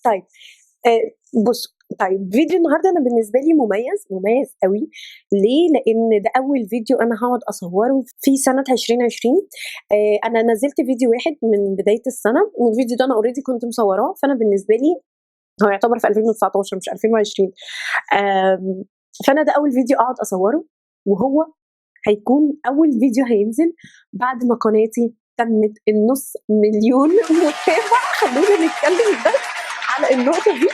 طيب بُص، طيب فيديو النهارده أنا بالنسبة لي مميز أوي. ليه؟ لإن ده أول فيديو أنا هاقعد أصوّره في سنة 2020. أنا نزّلت فيديو واحد من بداية السنة، والفيديو ده أنا already كنت مصوّراه، فأنا بالنسبة لي هو يعتبر في 2019 مش 2020. آمم، فأنا ده أول فيديو أقعد أصوّره، وهو هيكون أول فيديو هينزل بعد ما قناتي تمِّت ال500,000 متابع. خلّونا نتكلم بس على النقطة دي،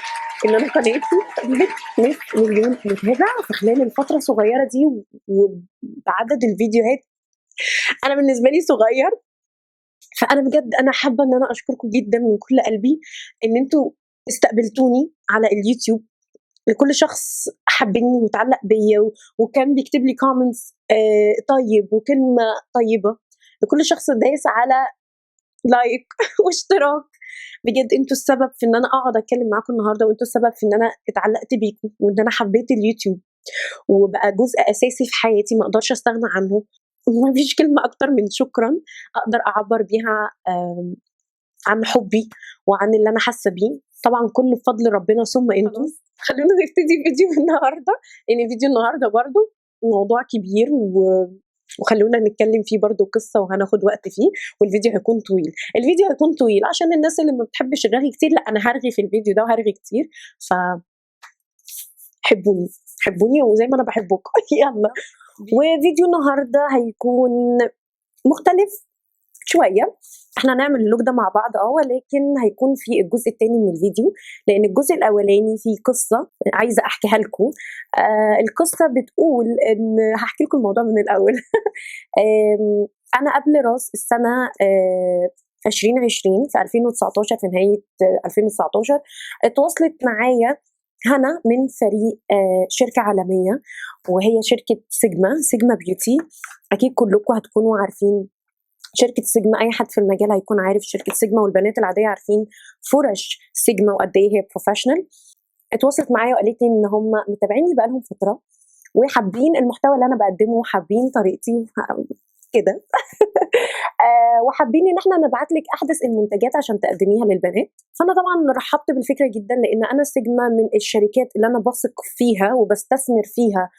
إن أنا قناتي تمِّت نص مليون متابع في خلال الفترة الصغيرة دي، وبعدد الفيديوهات أنا بالنسبة لي صغير. فأنا بجد أنا حابة إن أنا أشكركم جدًا من كل قلبي إن أنتم استقبلتوني على اليوتيوب، لكل شخص حبّني واتعلّق بيّا وكان بيكتب لي comments طيب وكلمة طيبة، لكل شخص دايس على like واشتراك. بجد أنتم السبب في إن أنا أقعد أتكلّم معاكم النهارده، وأنتم السبب في إن أنا اتعلّقت بيكم، وإن أنا حبّيت اليوتيوب، وبقى جزء أساسي في حياتي ما أقدرش أستغنى عنه. وما فيش كلمة أكتر من شكرًا أقدر أعبّر بيها عن حُبّي وعن اللي أنا حاسة بيه، طبعًا كُلّه بفضل ربنا ثم أنتم. خلّونا نبتدي فيديو النهارده، لإن فيديو النهارده برضه موضوع كبير وخلّونا نتكلّم فيه برضه قصة وهناخد وقت فيه، والفيديو هيكون طويل. الفيديو هيكون طويل عشان الناس اللي ما بتحبّش الرغي كتير، لأ أنا هارغي في الفيديو ده وهارغي كتير، حبّوني، حبّوني وزي ما أنا باحبكم. يالّا. وفيديو النهارده هيكون مختلف شوية. إحنا هنعمل الvlog ده مع بعض ولكن هيكون في الجزء التاني من الفيديو، لإن الجزء الأولاني فيه قصة عايزة أحكيها لكم. القصة بتقول إن هاحكي لكم الموضوع من الأول. أنا قبل رأس السنة 2020 في 2019 في نهاية 2019 اتواصلت معايا هنا من فريق شركة عالمية، وهي شركة سيجما بيوتي. أكيد كلكم هتكونوا عارفين شركة سيجما، أي حد في المجال هيكون عارف شركة سيجما، والبنات العادية عارفين فرش سيجما وقد إيه هي بروفيشنال. اتواصلت معايا وقالت لي إن هم متابعيني بقى لهم فترة، وحابين المحتوى اللي أنا باقدمه وحابين طريقتي كده. وحابين إن إحنا نبعت لِك أحدث المنتجات عشان تقدميها للبنات. فأنا طبعًا رحبت بالفكرة جدًا، لإن أنا سيجما من الشركات اللي أنا باثق فيها وباستثمر فيها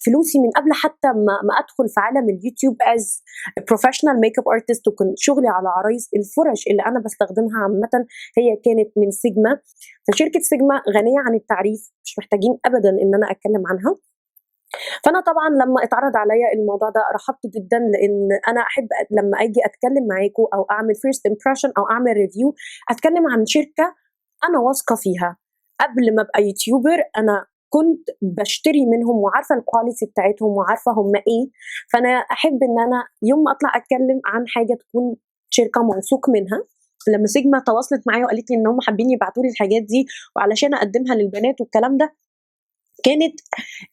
فلوسي من قبل حتى ما أدخل في عالم اليوتيوب as professional makeup artist. وكان شغلي على عرايس الفرش اللي أنا باستخدمها عامةً هي كانت من سيجما. فشركة سيجما غنية عن التعريف، مش محتاجين أبدًا إن أنا أتكلم عنها. فأنا طبعًا لمّا اتعرض عليَّ الموضوع ده رحبت جدًا، لإن أنا أحب لمّا آجي أتكلم معاكم أو أعمل first impression أو أعمل review، أتكلم عن شركة أنا واثقة فيها. قبل ما أبقى يوتيوبر أنا كنت باشتري منهم وعارفة الquality بتاعتهم وعارفة هم إيه. فأنا أحب إن أنا يوم ما أطلع أتكلم عن حاجة تكون شركة موثوق منها. لمّا سيجما تواصلت معايا وقالت لي إن هم حابين يبعتوا لي الحاجات دي وعلشان أقدمها للبنات والكلام ده، كانت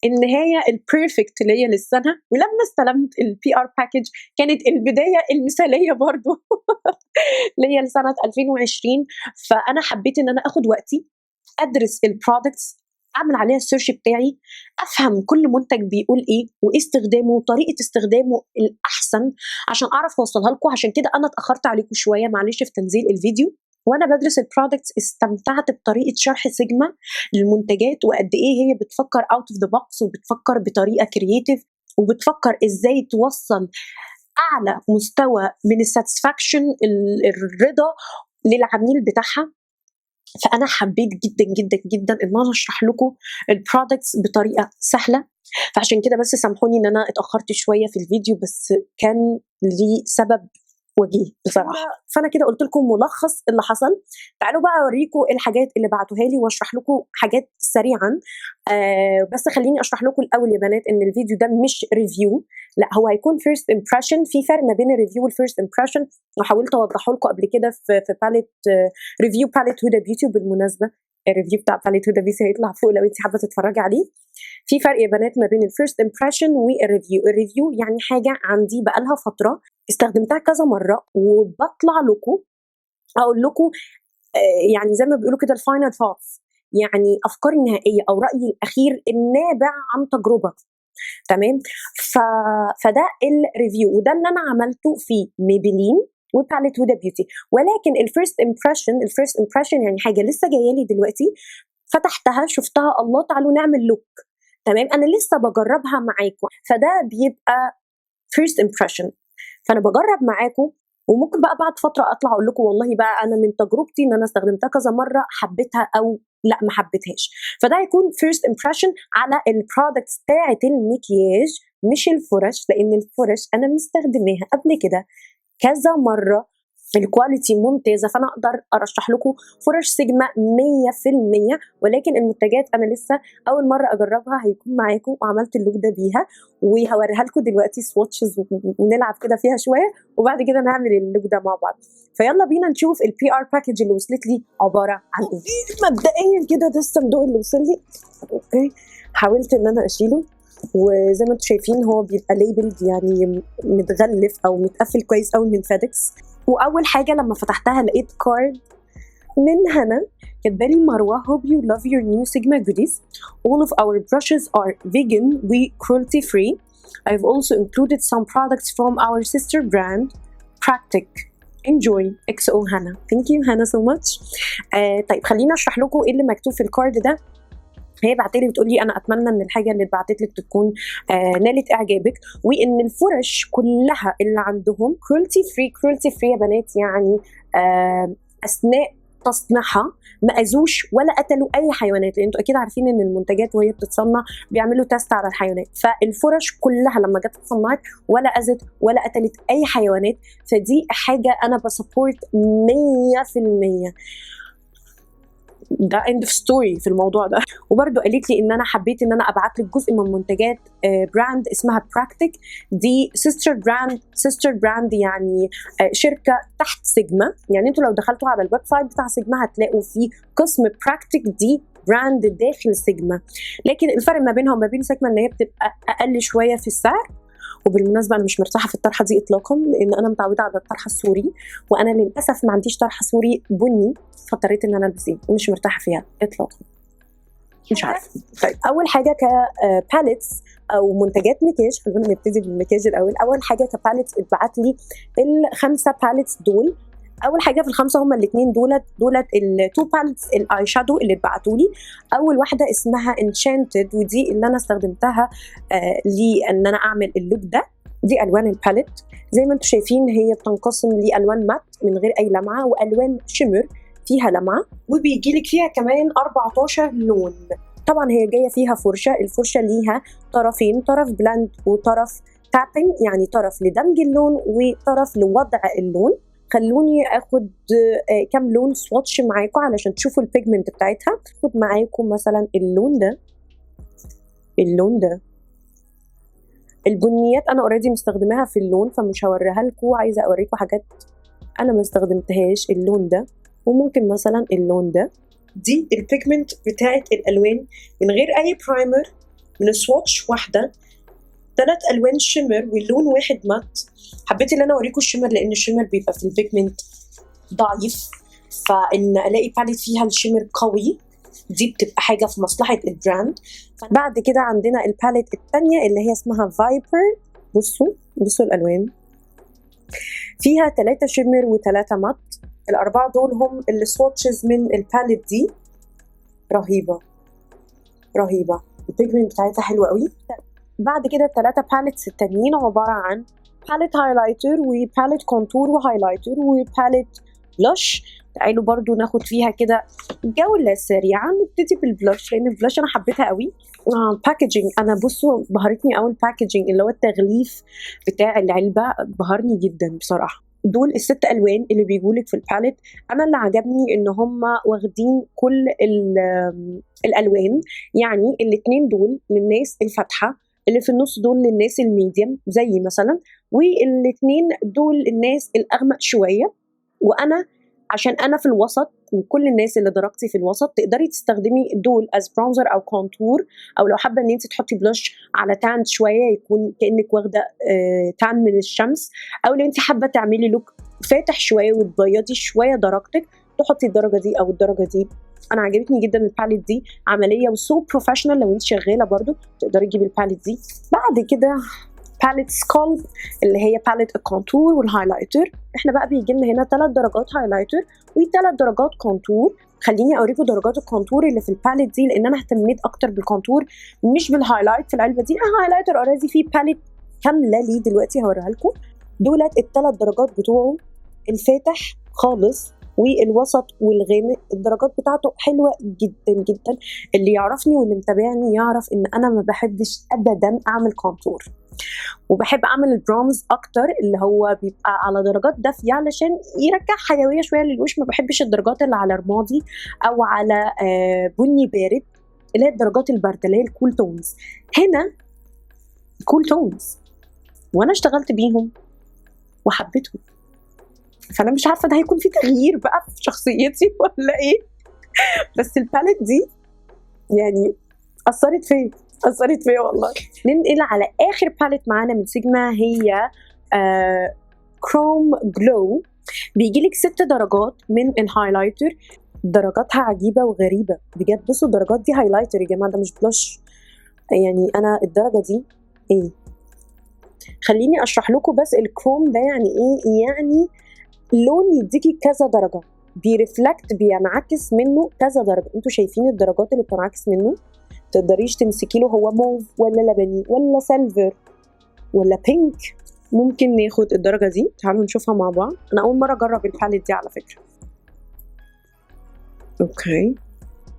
النهاية الperfect ليّا للسنة. ولمّا استلمت الPR package كانت البداية المثالية برضه ليّا لسنة 2020. فأنا حبيت إن أنا آخد وقتي، أدرس الproducts، أعمل عليها الsearch بتاعي، أفهم كل منتج بيقول إيه، وإيه استخدامه وطريقة استخدامه الأحسن عشان أعرف أوصّلها لكم. عشان كده أنا اتأخرت عليكم شوية، معلش في تنزيل الفيديو. وأنا بادرس الproducts استمتعت بطريقة شرح سيجما للمنتجات، وقد إيه هي بتفكّر out of the box وبتفكّر بطريقة creative، وبتفكّر إزاي توصّل أعلى مستوى من الsatisfaction الرضا للعميل بتاعها. فأنا حبيت جدًا، جدًا، جدًا إن أنا أشرح لكم الproducts بطريقة سهلة. فعشان كده بس سامحوني إن أنا اتأخرت شوية في الفيديو، بس كان ليه سبب وجيه بصراحة. فأنا كده قُلت لكم ملخص اللي حصل. تعالوا بقى أوريكم الحاجات اللي بعتوها لي وأشرح لكم حاجات سريعًا. بس خلّيني أشرح لكم الأول يا بنات إن الفيديو ده مش review، لأ هو هيكون first impression. في فرق ما بين الreview والfirst impression، وحاولت أوضّحه لكم قبل كده في palette review palette هدى بيوتي. وبالمناسبة الreview بتاع palette هدى بيوتي هيطلع فوق لو أنتِ حابة تتفرّجي عليه. في فرق يا بنات ما بين الfirst impression والreview. الreview يعني حاجة عندي بقى لها فترة، استخدمتها كذا مرّة، وباطلع لكم أقول لكم يعني زي ما بيقولوا كده الfinal thoughts، يعني أفكاري النهائية أو رأيي الأخير النابع عن تجربة. تمام. فده الreview، وده اللي أنا عملته في Maybelline وباليت هدى بيوتي. ولكن الفيرست امبريشن يعني حاجه لسه جايه لي دلوقتي، فتحتها شفتها الله تعالوا نعمل لوك، تمام، انا لسه بجربها معاكم، فده بيبقى first impression. فانا بجرب معاكم، وممكن بقى بعد فتره اطلع اقول لكم والله بقى انا من تجربتي ان انا استخدمتها كذا مره حبيتها او لا ما حبيتهاش. فده هيكون first impression على البرودكتس بتاعه المكياج مش الفرش، لان الفرش انا مستخدماها قبل كده كذا مره، الكواليتي ممتازه، فانا اقدر ارشح لكم فرش سيجما 100%. ولكن المنتجات انا لسه اول مره اجربها، هيكون معاكم وعملت اللوك ده بيها، وهوريها لكم دلوقتي سواتشز ونلعب كده فيها شويه، وبعد كده نعمل اللوك ده مع بعض. فيلا بينا نشوف البي ار باكج اللي وصلت لي عباره عن ايه. مبدئيا كده ده الصندوق اللي وصل لي، اوكي، حاولت ان انا اشيله، وزي ما انتم شايفين هو بيبقى ليبلد يعني متغلف او متقفل كويس قوي من فيدكس. واول حاجه لما فتحتها لقيت كارد من هنا كاتبالي مروه hope you love your new Sigma goodies. All of our brushes are vegan, we cruelty free. I've also included some products from our sister brand Practic. Enjoy. XO هنا. Thank you هنا so much. طيب خليني اشرح لكم ايه اللي مكتوب في الكارد ده. هي بعتلي بتقول لي انا اتمنى ان الحاجه اللي اتبعتت لك تكون نالت اعجابك، وان الفرش كلها اللي عندهم كرولتي فري يا بنات، يعني اثناء تصنيعها ما اذوش ولا قتلوا اي حيوانات، لان انتوا اكيد عارفين ان المنتجات وهي بتتصنع بيعملوا تيست على الحيوانات، فالفرش كلها لما جت اتصنعت ولا اذت ولا قتلت اي حيوانات، فدي حاجه انا بسبورت 100%. ده اند اوف ستوري في الموضوع ده. وبرده قالت لي ان انا حبيت ان انا ابعت لك جزء من منتجات براند اسمها براكتيك، دي سيستر براند يعني شركه تحت سيجما. يعني انتوا لو دخلتوا على الويب سايت بتاع سيجما هتلاقوا في قسم براكتيك، دي براند داخل سيجما، لكن الفرق ما بينها وما بين سيجما ان هي بتبقى اقل شويه في السعر. وبالمناسبه انا مش مرتاحه في الطرحه دي اطلاقا، لان انا متعوده على الطرحه السوري، وانا للاسف ما عنديش طرحه سوري بني، فاضطريت ان انا البس دي ومش مرتاحه فيها اطلاقا، مش عارفه. طيب اول حاجه كباليتس او منتجات مكياج، خلونا نبتدي بالمكياج الاول. اول حاجه كباليتس اتبعت لي الخمسه باليتس دول. اول حاجه في الخمسه هما الاثنين دولت التو باليتس الاي شادو اللي اتبعتوا لي. اول واحده اسمها انشانتد، ودي اللي انا استخدمتها لان انا اعمل اللوك ده. دي الوان الباليت زي ما انتم شايفين، هي بتنقسم لالوان مات من غير اي لمعه، والوان شيمر فيها لمعه، وبيجي لك فيها كمان 14 لون. طبعا هي جايه فيها فرشه، الفرشه ليها طرفين، طرف بلاند وطرف تابنج، يعني طرف لدمج اللون وطرف لوضع اللون. خلوني اخد كام لون سواتش معاكم علشان تشوفوا البيجمنت بتاعتها. خد معاكم مثلا اللون ده، البنيات انا اوريدي مستخدماها في اللون فمش هوريها لكم، عايزه اوريكم حاجات انا ما استخدمتهاش. اللون ده، وممكن مثلا اللون ده، دي البيجمنت بتاعت الالوان من غير اي برايمر، من سواتش واحده، 3 الوان شيمر واللون واحد مات. حبيت ان انا اوريكم الشيمر لان الشيمر بيبقى في البيجمنت ضعيف، فان الاقي باليت فيها الشيمر قوي دي بتبقى حاجه في مصلحه البراند. بعد كده عندنا الباليت الثانيه اللي هي اسمها فايبر. بصوا الالوان فيها 3 شيمر و3 مات. الاربعه دول هم السواتشز من الباليت دي، رهيبه البيجمنت بتاعتها حلوه قوي. بعد كده ال3 باليتس التانيين عباره عن باليت هايلايتر وباليت كونتور وهايلايتر وباليت بلوش. تعالوا برضو ناخد فيها كده جولة سريعة. نبتدي بالبلوش لان البلوش انا حبيتها قوي. باكجينج، انا بصوا بهرتني قوي الباكجينج اللي هو التغليف بتاع العلبة، بهرني جدا بصراحة. دول ال6 الوان اللي بيجولك في الباليت. انا اللي عجبني ان هم واخدين كل الالوان، يعني الاثنين دول للناس الفاتحة، اللي في النص دول للناس الميديم زي مثلا، والاثنين دول الناس الاغمق شوية. وانا عشان انا في الوسط، وكل الناس اللي درجتي في الوسط تقدري تستخدمي دول از برونزر او كونتور، او لو حابه ان انت تحطي بلوش على تان شويه يكون كانك واخده تان من الشمس، او لو انت حابه تعملي لوك فاتح شويه وتبيضي شويه درجتك تحطي الدرجه دي او الدرجه دي. انا عجبتني جدا الباليت دي، عمليه وسو بروفيشنال. لو انت شغاله برضو تقدري تجيبي الباليت دي. بعد كده باليت سكالب اللي هي باليت الكونتور والهايلايتر. احنا بقى بيجي لنا هنا 3 درجات هايلايتر و3 درجات كونتور. خليني اوريكم درجات الكونتور اللي في الباليت دي لان انا اهتميت اكتر بالكونتور مش بالهايلايت في العلبه دي. الهايلايتر اوريدي في باليت كامله ليه دلوقتي هوريها لكم. دولت ال3 درجات بتوعه، الفاتح خالص والوسط والغامق. الدرجات بتاعته حلوه جدا جدا. اللي يعرفني واللي متابعني يعرف ان انا ما بحبش ابدا اعمل كونتور، وبحب اعمل البرونز اكتر اللي هو بيبقى على درجات دافيه علشان يرجع حيويه شويه للوش. ما بحبش الدرجات اللي على رمادي او على بني بارد اللي هي الدرجات البارده اللي هي الكول تونز. هنا كول تونز وانا اشتغلت بيهم وحبيتهم، فانا مش عارفه ده هيكون في تغيير بقى في شخصيتي ولا ايه. بس الباليت دي يعني اثرت فيا والله. ننقل على اخر باليت معانا من سيجما، هي كروم جلو. بيجيلك 6 درجات من الهايلايتر. درجاتها عجيبه وغريبه بجد. بصوا الدرجات دي هايلايتر يا جماعه، ده مش بلوش. يعني انا الدرجه دي ايه، خليني اشرح لكم بس الكروم ده يعني ايه. يعني لون يديكي كذا درجه، بيرفلكت بينعكس منه كذا درجه. انتوا شايفين الدرجات اللي بتنعكس منه؟ تقدريش تمسكي له هو موف ولا لبني ولا سيلفر ولا بينك. ممكن ناخد الدرجه دي، تعالوا نشوفها مع بعض. انا اول مره اجرب الباليت دي على فكره. اوكي،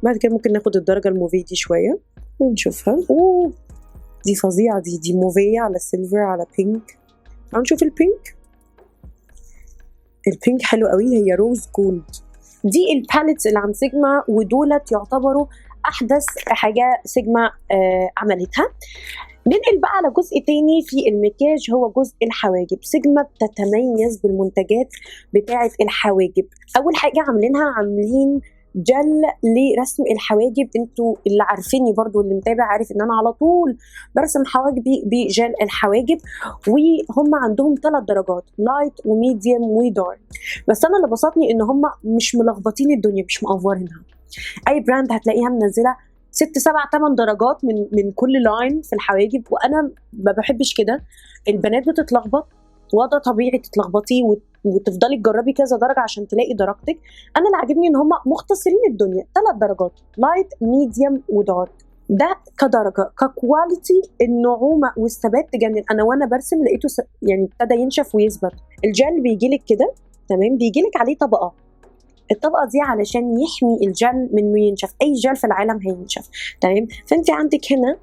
بعد كده ممكن ناخد الدرجه الموفي دي شويه ونشوفها. اوه دي فظيعه، دي موفيه على سيلفر على بينك. تعالوا نشوف البينك. البينك حلو قوي، هي روز جولد. دي الباليتس اللي عن سيجما، ودولت يعتبروا احدث حاجه سيجما عملتها. ننقل بقى على جزء تاني في المكياج، هو جزء الحواجب. سيجما بتتميز بالمنتجات بتاعه الحواجب. اول حاجه عاملين جل لرسم الحواجب. انتوا اللي عارفيني برضو اللي متابع عارف ان انا على طول برسم حواجبي بجل الحواجب، وهم عندهم 3 درجات، لايت وميديوم ودارك. بس انا اللي بسطني ان هم مش ملخبطين الدنيا، مش مقفرينها. اي براند هتلاقيها منزله 6 7 8 درجات من كل لاين في الحواجب، وانا ما بحبش كده. البنات بتتلخبط وده طبيعي تتلخبطي وتفضلي تجربي كذا درجه عشان تلاقي درجتك. انا اللي عاجبني ان هم مختصرين الدنيا، 3 درجات، لايت ميديوم ودارك. ده كدرجه. ككواليتي النعومه والثبات تجنن. انا وانا برسم لقيته يعني ابتدى ينشف ويثبت. الجل بيجيلك كده تمام، بيجيلك عليه طبقه. الطبقه دي علشان يحمي الجل من انه ينشف. اي جل في العالم هينشف تمام. فانت عندك هنا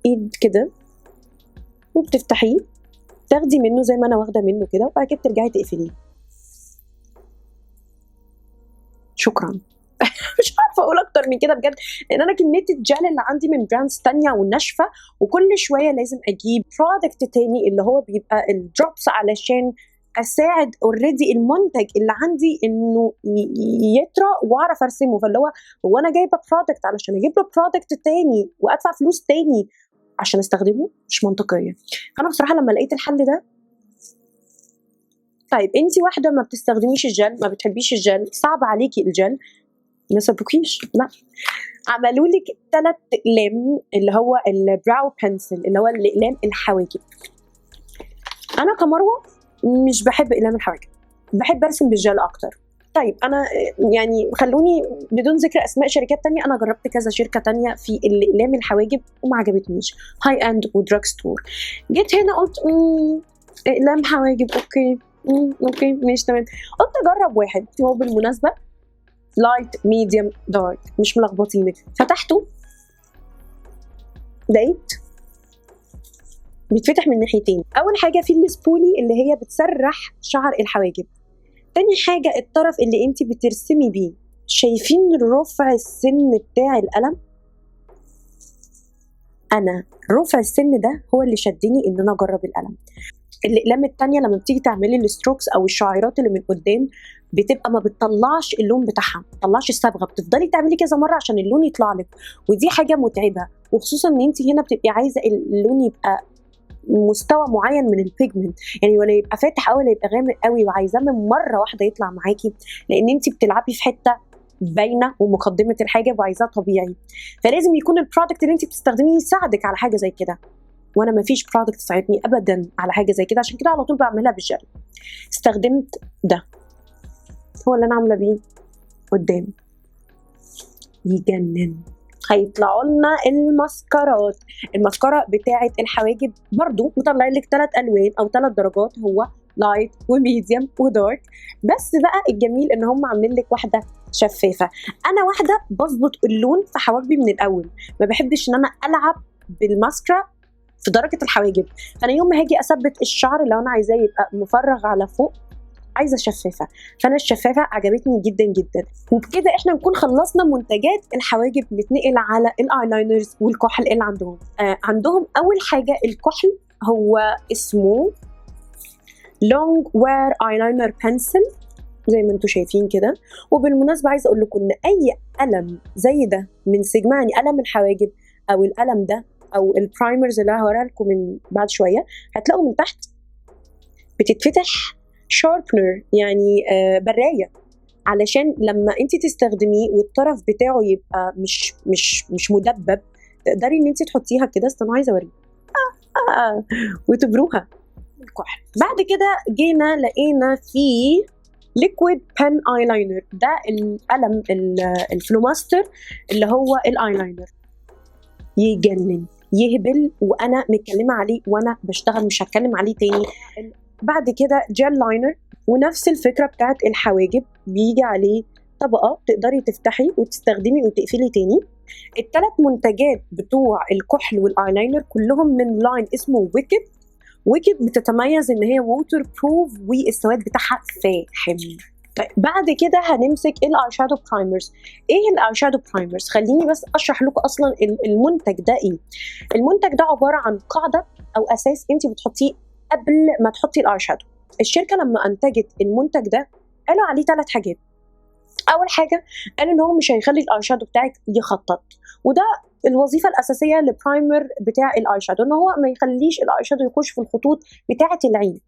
ايد كده وبتفتحيه، تاخدي منه زي ما انا واخده منه كده، وبعد كده ترجعي تقفليه. شكرا. مش عارفه اقول اكتر من كده بجد، لان انا كميه الجل اللي عندي من براندز تانية والناشفه، وكل شويه لازم اجيب برودكت تاني اللي هو بيبقى الدروبس علشان اساعد اوريدي المنتج اللي عندي انه يطرى واعرف ارسمه. فاللي هو انا جايبه برودكت علشان اجيب له برودكت تاني وادفع فلوس تاني عشان استخدمه، مش منطقيه. انا بصراحه لما لقيت الحل ده، طيب انت واحده ما بتستخدميش الجل، ما بتحبيش الجل، صعب عليكي الجل، ما سبكيش، لا، عملوا لك 3 اقلام اللي هو البراو بنسل اللي هو الاقلام الحواجب. انا كمروه مش بحب اقلام الحواجب، بحب ارسم بالجل اكتر. طيب انا يعني خلوني بدون ذكر اسماء شركات تانية، انا جربت كذا شركه تانية في الاقلام الحواجب وما عجبتنيش، هاي اند ودراج ستور. جيت هنا قلت اقلام حواجب اوكي ماشي تمام. قلت اجرب واحد، هو بالمناسبه لايت ميديوم دارك مش ملخبطينك. فتحته لقيت بيتفتح من ناحيتين. اول حاجه في السبولي اللي هي بتسرح شعر الحواجب. تاني حاجه الطرف اللي انت بترسمي بيه. شايفين رفع السن بتاع القلم؟ انا رفع السن ده هو اللي شدني ان انا اجرب القلم. الاقلام التانية لما بتيجي تعملي الستروكس او الشعيرات اللي من قدام بتبقى ما بتطلعش اللون بتاعها، ما بتطلعش الصبغه، بتفضلي تعملي كذا مره عشان اللون يطلع لك، ودي حاجه متعبه. وخصوصا ان انت هنا بتبقي عايزه اللون يبقى مستوى معين من البيجمنت، يعني ولا يبقى فاتح قوي ولا يبقى غامق قوي، وعايزاه من مره واحده يطلع معاكي، لان انت بتلعبي في حته باينه ومقدمه الحاجه وعايزاه طبيعي. فلازم يكون البرودكت اللي انت بتستخدميه يساعدك على حاجه زي كده. وانا ما فيش برودكت ساعدني ابدا على حاجه زي كده، عشان كده على طول بعملها بالجل. استخدمت ده، هو اللي انا عامله بيه قدام، يجنن. هيطلعوا لنا الماسكارات. الماسكارا بتاعه الحواجب برضو مطلع لك 3 الوان او 3 درجات، هو لايت وميديوم ودارك. بس بقى الجميل ان هم عاملين لك واحده شفافه. انا واحده بظبط اللون في حواجبي من الاول، ما بحبش ان انا العب بالماسكرا في درجه الحواجب. فانا يوم ما هاجي اثبت الشعر لو انا عايزاه يبقى مفرغ على فوق، عايزه شفافه، فانا الشفافه عجبتني جدا جدا. وبكده احنا نكون خلصنا منتجات الحواجب. نتنقل على الايلاينرز والكحل اللي عندهم. عندهم اول حاجه الكحل، هو اسمه لونج وير ايلاينر بنسل زي ما انتم شايفين كده. وبالمناسبه عايزه اقول لكم ان اي قلم زي ده من سيجما، يعني قلم الحواجب او القلم ده او البرايمرز اللي هوريها لكم من بعد شويه، هتلاقوا من تحت بتتفتح شاربنر، يعني برايه، علشان لما انت تستخدميه والطرف بتاعه يبقى مش مدبب، تقدري ان انت تحطيها كده. استنى عايزه اوريك وتبروها الكحل. بعد كده جينا لقينا في ليكويد بن ايلاينر، ده القلم الفلوماستر اللي هو الايلاينر، يجنن يهبل، وانا متكلمه عليه وانا بشتغل، مش هتكلم عليه تاني. بعد كده جel لاينر، ونفس الفكره بتاعت الحواجب، بيجي عليه طبقه تقدري تفتحي وتستخدمي وتقفلي تاني. ال3 منتجات بتوع الكحل والايلاينر كلهم من لاين اسمه ويكد بتتميز ان هي ووتر بروف والسواد بتاعها فاحم. طيب بعد كده هنمسك الاي شادو برايمرز. ايه الاي شادو برايمرز؟ خليني بس اشرح لكم اصلا المنتج ده ايه. المنتج ده عباره عن قاعده او اساس انت بتحطيه قبل ما تحطي الاي شادو. الشركه لما انتجت المنتج ده قالوا عليه 3 حاجات. اول حاجه قال ان هو مش هيخلي الاي شادو بتاعك يخطط، وده الوظيفه الاساسيه للبرايمر بتاع الاي شادو، ان هو ما يخليش الاي شادو يخش في الخطوط بتاعه العين.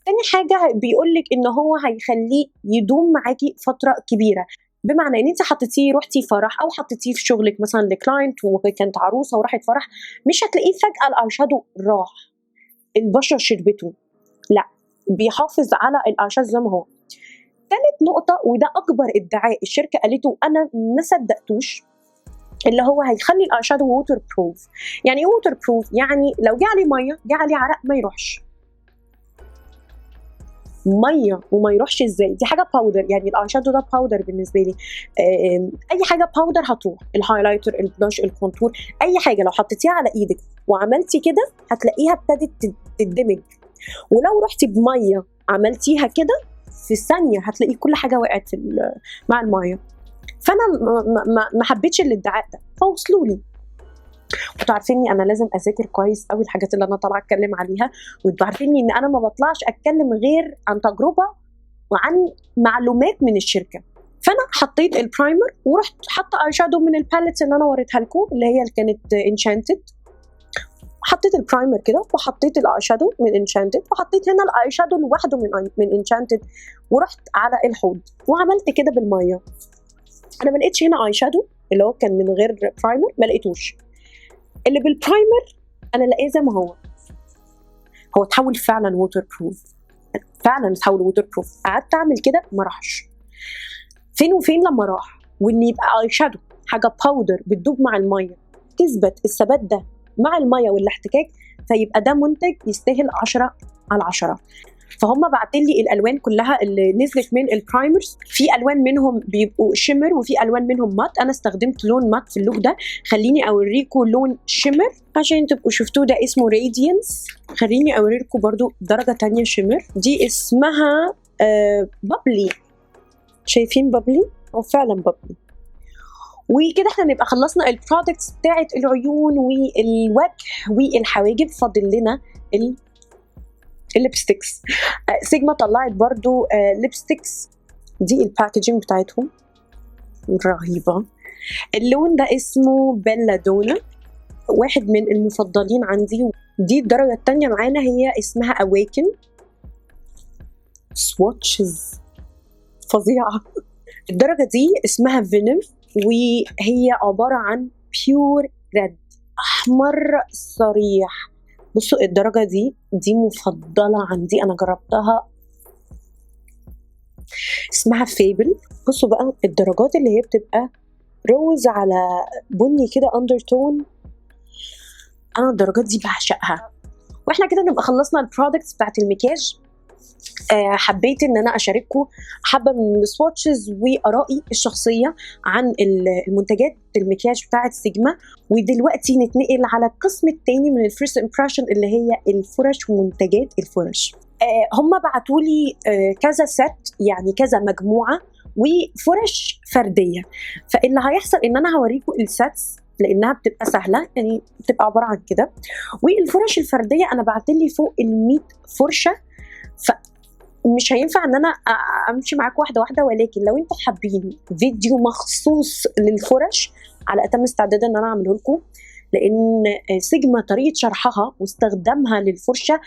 تاني حاجه بيقول لك ان هو هيخليه يدوم معاكي فتره كبيره، بمعنى ان انت حطيتيه رحتي فرح او حطيتيه في شغلك مثلا لكلاينت وكانت عروسه وراحت فرح، مش هتلاقيه فجاه الاي شادو راح البشره شربته، لا، بيحافظ على الاي شادو زي ما هو. ثالث نقطة، وده أكبر ادعاء الشركة قالته أنا ما صدقتوش، اللي هو هيخلي الاي شادو ووتر بروف. يعني ايه ووتر بروف؟ يعني لو جه عليه ميه، جه عليه عرق، ما يروحش. ميه وما يروحش ازاي؟ دي حاجه باودر، يعني الاي شادو ده باودر بالنسبه لي. اي حاجه باودر هتروح، الهايلايتر، البلاش، الكونتور، اي حاجه لو حطيتيها على ايدك وعملتي كده هتلاقيها ابتدت تدمج. ولو رحتي بميه عملتيها كده في ثانيه هتلاقي كل حاجه وقعت مع الميه. فانا ما حبيتش الادعاء ده، فوصلوا لي. وانتوا عارفيني انا لازم اذاكر كويس قوي الحاجات اللي انا طالعه اتكلم عليها، وانتوا عارفيني ان انا ما بطلعش اتكلم غير عن تجربه وعن معلومات من الشركه. فانا حطيت البرايمر ورحت حاطه اي شادو من الباليتس اللي انا وريتها لكم اللي هي اللي كانت انشانتد. حطيت البرايمر كده وحطيت الاي شادو من انشانتد وحطيت هنا الاي شادو لوحده من انشانتد، ورحت على الحوض وعملت كده بالميه. انا ما لقيتش هنا اي شادو اللي هو كان من غير برايمر، ما لقيتوش. اللي بالبرايمر انا لاقيه زي ما هو اتحول فعلا ووتر بروف، فعلا اتحول ووتر بروف. قعدت اعمل كده ما راحش، فين وفين لما راح. وان يبقى اي شادو حاجه باودر بتدوب مع الميه، تثبت الثبات ده مع الميه والاحتكاك، فيبقى ده منتج يستاهل 10/10. فهم بعتين لي الالوان كلها اللي نزلت من البرايمرز. في الوان منهم بيبقوا شيمر وفي الوان منهم مات. انا استخدمت لون مات في اللوك ده. خليني اوريكم لون شيمر عشان تبقوا شفتوه، ده اسمه راديانس. خليني اوريكم برضو درجه تانية شيمر، دي اسمها بابلي. شايفين بابلي؟ هو فعلا بابلي. وكده احنا نبقى خلصنا البرودكتس بتاعت العيون والوجه والحواجب. فاضل لنا الليبستكس. سيجما طلعت برضو ليبستكس، دي الباكجينج بتاعتهم رهيبة. اللون ده اسمه بيلا دونا، واحد من المفضلين عندي. دي الدرجة التانية معانا، هي اسمها أواكن. سواتشز فظيعة. الدرجة دي اسمها فينم، وهي عبارة عن بيور ريد، أحمر صريح، بصوا الدرجه دي مفضله عندي، انا جربتها، اسمها فيبل. بصوا بقى الدرجات اللي هي بتبقى روز على بني كده اندرتون، انا الدرجات دي بعشقها. واحنا كده نبقى خلصنا البرودكتس بتاعت المكياج. حبيت ان انا اشارككم حبه من السواتشز وارائي الشخصيه عن المنتجات المكياج بتاعت سيجما. ودلوقتي نتنقل على القسم الثاني من الفيرست امبريشن اللي هي الفرش ومنتجات الفرش. هم بعتوا لي كذا ست، يعني كذا مجموعه وفرش فرديه. فاللي هيحصل ان انا هوريكم السيتس لانها بتبقى سهله، يعني بتبقى عباره عن كده. والفرش الفرديه انا بعتلي فوق ال100 فرشه، فمش هينفع ان انا امشي معاكم واحده واحده، ولكن لو انتم حابين فيديو مخصوص للفرش على اتم استعداد ان انا اعمله لكم، لان سيجما طريقه شرحها واستخدامها للفرشه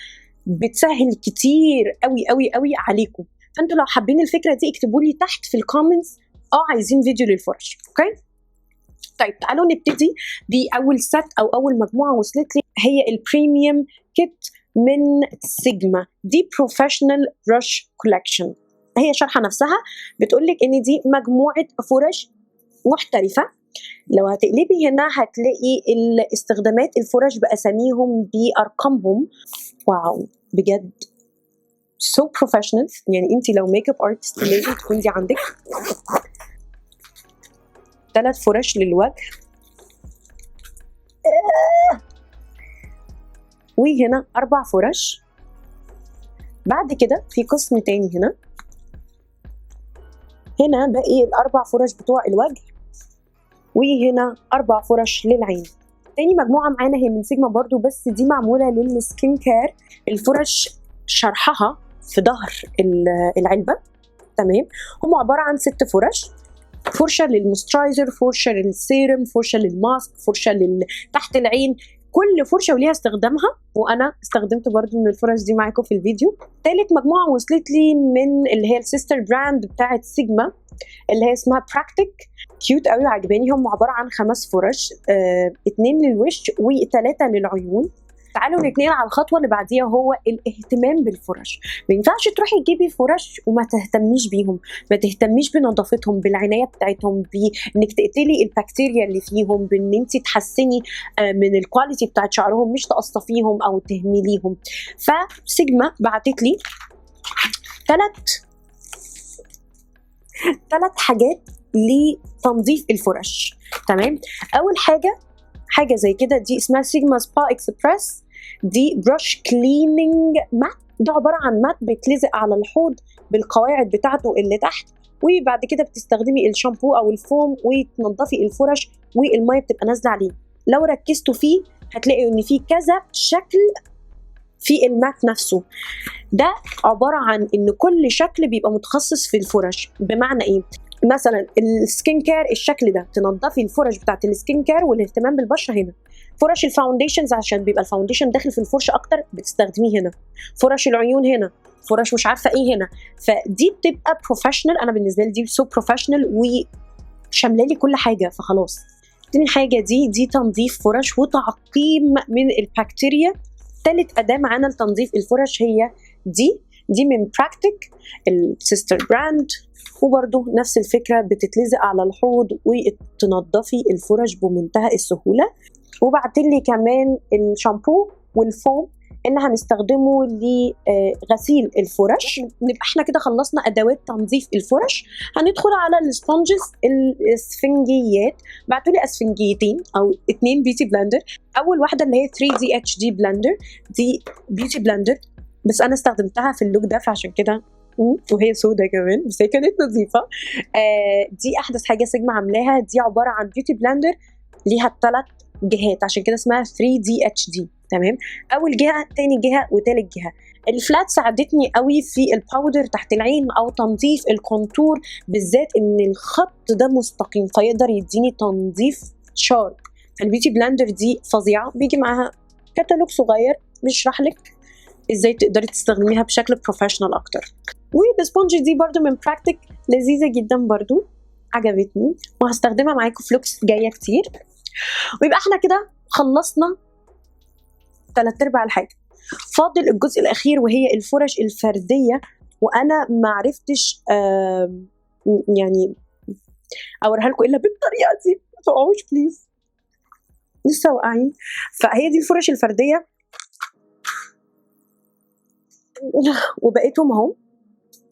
بتسهل كتير قوي قوي قوي عليكم. فانتوا لو حابين الفكره دي اكتبوا لي تحت في الكومنتس عايزين فيديو للفرش. اوكي طيب تعالوا نبتدي باول ست او اول مجموعه وصلت لي، هي البريميوم كيت من سيجما. دي بروفيشنال رش كولكشن. هي شرحه نفسها بتقول لك ان دي مجموعه فرش محترفه. لو هتقلبي هنا هتلاقي الاستخدامات الفرش باساميهم بارقامهم. واو بجد سو بروفيشنال. يعني انت لو ميك اب ارتست لازم تكون دي عندك. 3 فرش للوجه، وهنا 4 فرش. بعد كده في قسم تاني هنا باقي ال4 فرش بتوع الوجه، وهنا 4 فرش للعين. تاني مجموعه معانا هي من سيجما برضو، بس دي معموله للسكين كير. الفرش شرحها في ظهر العلبه. تمام، هم عباره عن 6 فرش. فرشه للموسترايزر، فرشه للسيرم، فرشه للماسك، فرشه تحت العين. كل فرشه وليها استخدامها، وانا استخدمت برضو من الفرش دي معاكم في الفيديو. ثالث مجموعه وصلت لي من اللي هي السيستر براند بتاعه سيجما اللي هي اسمها براكتيك. كيوت قوي وعجباني. هم عباره عن 5 فرش، 2 للوش و3 للعيون. تعالوا نتنقل على الخطوه اللي بعديها، هو الاهتمام بالفرش. ما ينفعش تروحي تجيبي فرش وما تهتميش بيهم، ما تهتميش بنظافتهم، بالعنايه بتاعتهم، بانك تقتلي البكتيريا اللي فيهم، بان انت تحسني من الكواليتي بتاعت شعرهم، مش تقصفيهم او تهمليهم. فسيجما بعتت لي 3 حاجات لتنظيف الفرش. تمام، اول حاجه زي كده، دي اسمها سيجما سبا اكسبريس. دي برش كليننج مات. ده عباره عن مات بيتلزق على الحوض بالقواعد بتاعته اللي تحت، وبعد كده بتستخدمي الشامبو او الفوم وتنظفي الفرش والميه بتبقى نازله عليه. لو ركزتوا فيه هتلاقوا ان في كذا شكل في المات نفسه. ده عباره عن ان كل شكل بيبقى متخصص في الفرش. بمعنى ايه؟ مثلا السكين كير الشكل ده تنظفي الفرش بتاعت السكين كير والاهتمام بالبشره هنا. فرش الفاونديشنز عشان بيبقى الفاونديشن داخل في الفرشه اكتر بتستخدميه هنا. فرش العيون هنا، فرش مش عارفه ايه هنا. فدي بتبقى بروفيشنال. انا بالنسبه لي دي سو بروفيشنال وشامله لي كل حاجه، فخلاص. تاني حاجه دي تنظيف فرش وتعقيم من البكتيريا. ثالث اداه معانا لتنظيف الفرش هي دي من براكتيك السيستر براند، وبرده نفس الفكره بتتلزق على الحوض وتنظفي الفرش بمنتهى السهوله. وبعتلي كمان الشامبو والفوم اللي هنستخدمه لغسيل الفرش. نبقى احنا كده خلصنا ادوات تنظيف الفرش. هندخل على السبونجز الاسفنجيات. بعتولي اسفنجيتين او 2 بيوتي بلندر. اول واحده اللي هي 3DHD بلندر، دي بيوتي بلندر بس انا استخدمتها في اللوك ده فعشان كده، وهي سودة كمان بس هي كانت نظيفه. دي احدث حاجه سيجما عاملاها. دي عباره عن بيوتي بلندر ليها 3 جهات، عشان كده اسمها 3DHD. تمام، اول جهه، تاني جهه، وتالت جهه. الفلات ساعدتني قوي في الباودر تحت العين او تنظيف الكونتور، بالذات ان الخط ده مستقيم فيقدر يديني تنظيف شارب. البيوتي بلندر دي فظيعه، بيجي معاها كتالوج صغير بيشرح لك ازاي تقدري تستخدميها بشكل بروفيشنال اكتر. والسبونج دي برضو من براكتيك، لذيذه جدا برضو، عجبتني وهستخدمها معاكم في لوكس جايه كتير. ويبقى احنا كده خلصنا 3/4 الحاجه. فاضل الجزء الاخير وهي الفرش الفرديه، وانا ما عرفتش يعني اوريها لكم الا بالطريقه دي، ما تقعوش بليز لسه واقعين. فهي دي الفرش الفرديه وبقيتهم اهو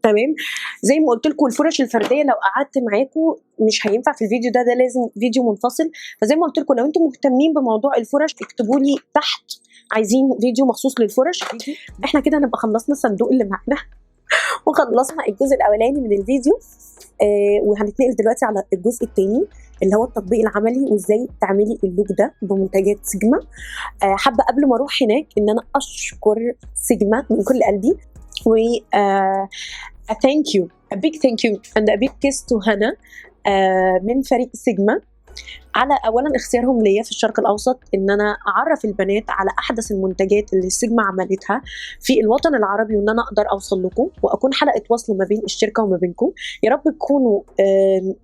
تمام. زي ما قلت لكم الفرش الفرديه لو قعدت معاكم مش هينفع في الفيديو ده لازم فيديو منفصل. فزي ما قلت لكم لو انتم مهتمين بموضوع الفرش اكتبوا لي تحت عايزين فيديو مخصوص للفرش. احنا كده هنبقى خلصنا الصندوق اللي معانا وخلصنا الجزء الاولاني من الفيديو. وهنتنقل دلوقتي على الجزء الثاني اللي هو التطبيق العملي وازاي تعملي اللوك ده بمنتجات سيجما. حابه قبل ما اروح هناك ان انا اشكر سيجما من كل قلبي و a thank you, a big thank you and a big kiss to هنا من فريق سيجما على اولا اختيارهم ليا في الشرق الاوسط ان انا اعرف البنات على احدث المنتجات اللي سيجما عملتها في الوطن العربي، وان انا اقدر اوصل لكم واكون حلقه وصل ما بين الشركه وما بينكم. يا رب تكونوا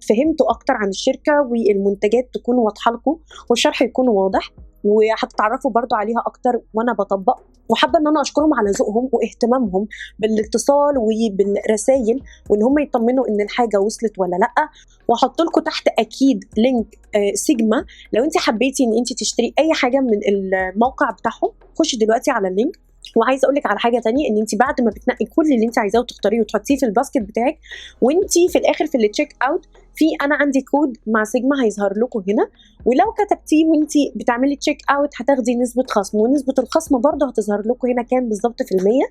فهمتوا اكتر عن الشركه والمنتجات تكون واضحه لكم والشرح يكون واضح وهتتعرفوا برضو عليها اكتر وانا بطبق. وحابه ان انا اشكرهم على ذوقهم واهتمامهم بالاتصال وبالرسائل وان هم يطمنوا ان الحاجه وصلت ولا لا. وهحط لكم تحت اكيد لينك سيجما لو انت حبيتي ان انت تشتري اي حاجه من الموقع بتاعهم خشي دلوقتي على اللينك. وعايزه اقول لك على حاجه تانية ان انت بعد ما بتنقي كل اللي انت عايزاه وتختاريه وتحطيه في الباسكت بتاعك وانت في الاخر في التشيك اوت في انا عندي كود مع سيجما هيظهر لكم هنا، ولو كتبتيه وانت بتعملي تشيك اوت هتاخدي نسبه خصم، ونسبه الخصم برضه هتظهر لكم هنا كام بالظبط في المية.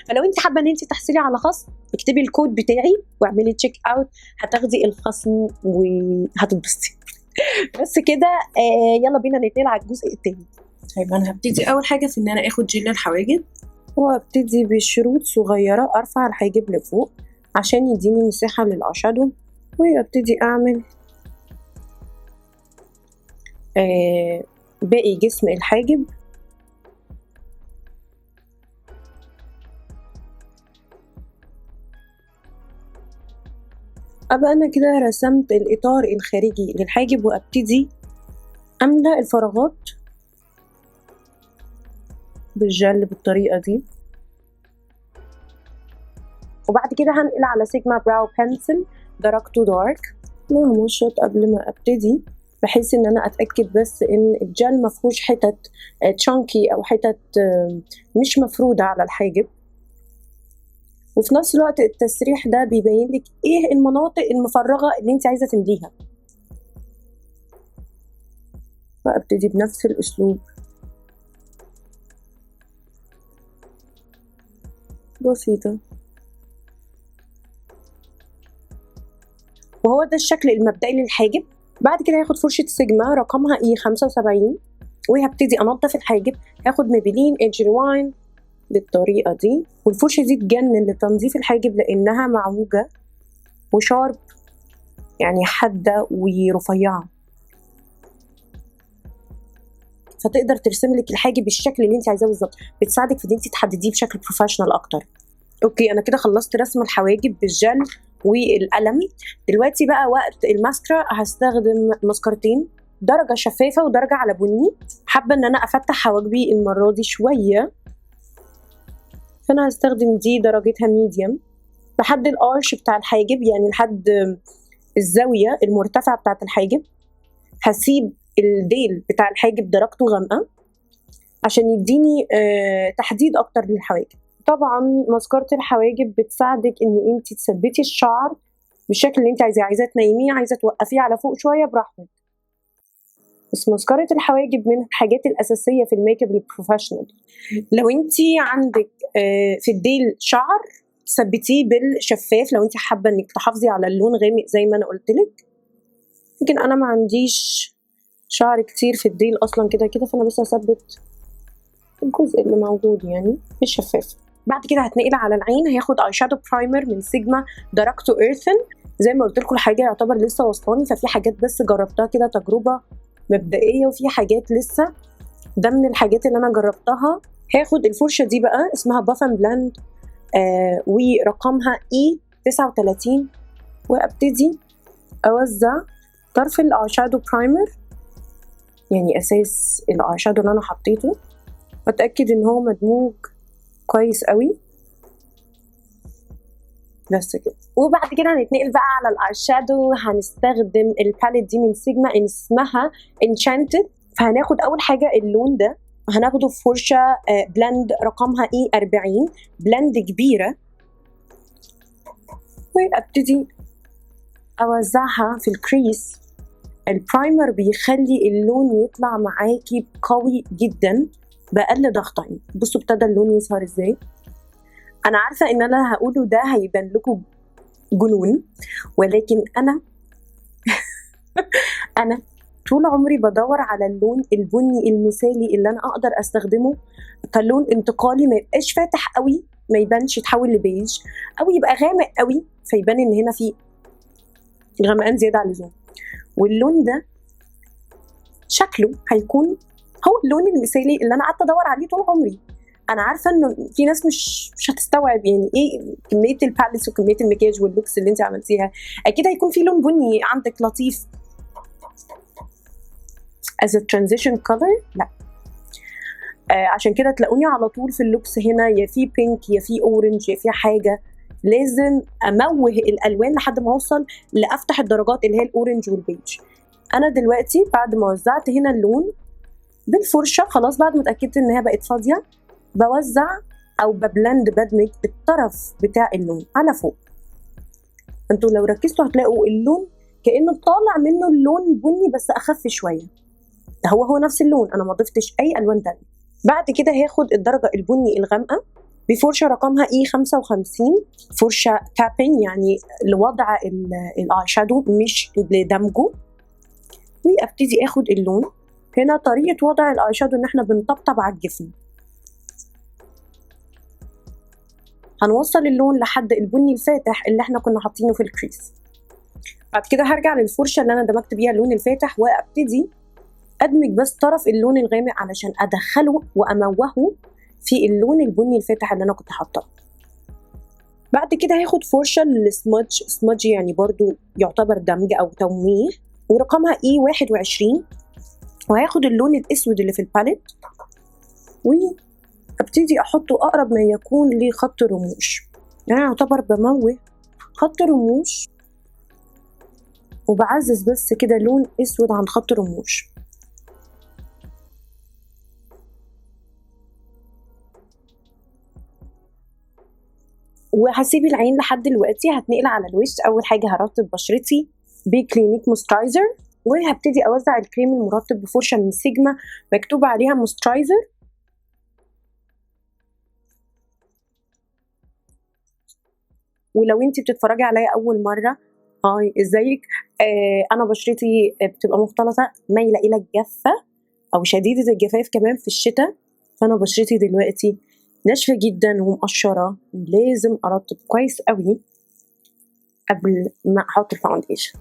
فلو انت حابه ان انت تحصلي على خصم اكتبي الكود بتاعي واعملي تشيك اوت هتاخدي الخصم وهتتبسطي. بس كده يلا بينا نتنقل على الجزء الثاني. طيب انا هبتدي اول حاجه في ان انا اخد جل الحواجب وابتدي بشروط صغيره ارفع الحاجب لفوق عشان يديني مساحه للاشادو، وابتدي اعمل باقي جسم الحاجب. ابقى انا كده رسمت الاطار الخارجي للحاجب وابتدي املأ الفراغات بالجل بالطريقه دي. وبعد كده هنقل على سيجما براو بنسل درجته دارك وهمشط قبل ما ابتدي بحيث ان انا اتاكد بس ان الجل مفهوش حتت تشانكي او حتت مش مفروده على الحاجب. وفي نفس الوقت التسريح ده بيبين لك ايه المناطق المفرغه اللي انت عايزه تمليها. فابتدي بنفس الاسلوب بسيطه. وهو ده الشكل المبدئي للحاجب. بعد كده هاخد فرشة سيجما رقمها E75 وهبتدي انضف الحاجب. هاخد ميبلين ايدج ريواين بالطريقة دي، والفرشة دي تجنن لتنظيف الحاجب لانها معوجة وشارب يعني حادة ورفيعة، فتقدر ترسم لك الحاجب بالشكل اللي انت عايزاه بالظبط، بتساعدك في ان انت تحدديه بشكل بروفيشنال اكتر. اوكي انا كده خلصت رسم الحواجب بالجل والقلم. دلوقتي بقى وقت الماسكرا. هستخدم ماسكارتين درجه شفافه ودرجه على بني. حابه ان انا افتح حواجبي المره دي شويه فانا هستخدم دي درجتها ميديوم لحد الارش بتاع الحاجب يعني لحد الزاويه المرتفعه بتاعه الحاجب. هسيب الديل بتاع الحاجب درجته غامقه عشان يديني تحديد اكتر للحواجب. طبعا ماسكارة الحواجب بتساعدك ان انت تثبتي الشعر بالشكل اللي انت عايزاه تنيميه عايزه توقفيه على فوق شويه براحتك. بس ماسكارة الحواجب من الحاجات الاساسيه في الميك اب البروفيشنال. لو انت عندك في الديل شعر ثبتيه بالشفاف لو انت حابه انك تحافظي على اللون غامق زي ما انا قلت لك. لكن انا ما عنديش شعر كتير في الديل اصلا كده كده فانا بس هثبت الجزء اللي موجود يعني بالشفاف. بعد كده هتنقل على العين. هياخد اي شادو برايمر من سيجما درجته ايرثن. زي ما قلت لكم الحاجه يعتبر لسه وصلاني ففي حاجات بس جربتها كده تجربه مبدئيه وفي حاجات لسه ده من الحاجات اللي انا جربتها. هاخد الفرشه دي بقى اسمها بافن بلاند ورقمها E39 وابتدي اوزع طرف الاي شادو برايمر يعني اساس الاي شادو اللي انا حطيته واتاكد ان هو مدموج كويس قوي بس كده. وبعد كده هنتنقل بقى على الاي شادو. هنستخدم الباليت دي من سيجما اسمها انشانتد. فهناخد اول حاجه اللون ده، هناخده في فرشه بلند رقمها اي 40، بلند كبيره، وابتدي اوزعها في الكريس. البرايمر بيخلي اللون يطلع معاكي قوي جدا باقل ضغطين. بصوا ابتدى اللون يظهر ازاي. انا عارفه ان انا هقوله ده هيبان لكم جنون، ولكن انا طول عمري بدور على اللون البني المثالي اللي انا اقدر استخدمه كلون انتقالي، ما يبقاش فاتح قوي ما يبانش يتحول لبيج، او يبقى غامق قوي فيبان ان هنا في غمقان زياده عن اللزوم. واللون ده شكله هيكون هو اللون المثالي اللي انا قعدت ادور عليه طول عمري. انا عارفه انه في ناس مش هتستوعب يعني ايه كميه الباليتس وكميه المكياج واللوكس اللي انت عملتيها. اكيد هيكون في لون بني عندك لطيف as a transition color. لا عشان كده تلاقوني على طول في اللوكس هنا يا في بينك يا في اورنج يا في حاجه. لازم اموه الالوان لحد ما اوصل لافتح الدرجات اللي هي الاورنج والبيج. انا دلوقتي بعد ما وزعت هنا اللون بالفرشه خلاص، بعد ما اتاكدت ان هي بقت فاضيه، بوزع او ببلند بدمج الطرف بتاع اللون على فوق. انتوا لو ركزتوا هتلاقوا اللون كانه طالع منه اللون بني بس اخف شويه. هو نفس اللون، انا ما ضفتش اي الوان تانية. بعد كده هاخد الدرجه البني الغامقه بفرشه رقمها اي 55، فرشه تابين يعني لوضع الاي شادو مش لدمجه. وابتدي اخد اللون. هنا طريقه وضع الاي شادو ان احنا بنطبطب على الجفن. هنوصل اللون لحد البني الفاتح اللي احنا كنا حاطينه في الكريس. بعد كده هرجع للفرشه اللي انا دمجت بيها اللون الفاتح وابتدي ادمج بس طرف اللون الغامق علشان ادخله واموهه في اللون البني الفاتح اللي انا كنت حاطاه. بعد كده هاخد فرشه للسمudge يعني برضو يعتبر دمج او تمويه، ورقمها اي 21، وهاخد اللون الاسود اللي في الباليت وابتدي احطه اقرب ما يكون لخط رموش. يعني يعتبر بموه خط رموش وبعزز بس كده لون اسود عن خط رموش. وهسيب العين لحد دلوقتي. هتنقل على الوش. اول حاجه هرطب بشرتي بكلينيك موسترايزر، وهبتدي اوزع الكريم المرطب بفرشه من سيجما مكتوب عليها موسترايزر. ولو انت بتتفرجي عليا اول مره، هاي ازيك؟ انا بشرتي بتبقى مختلطه مايله الى الجافه او شديده الجفاف كمان في الشتاء. فانا بشرتي دلوقتي ناشفه جدا ومقشره، لازم ارطب كويس قوي قبل ما احط الفاونديشن.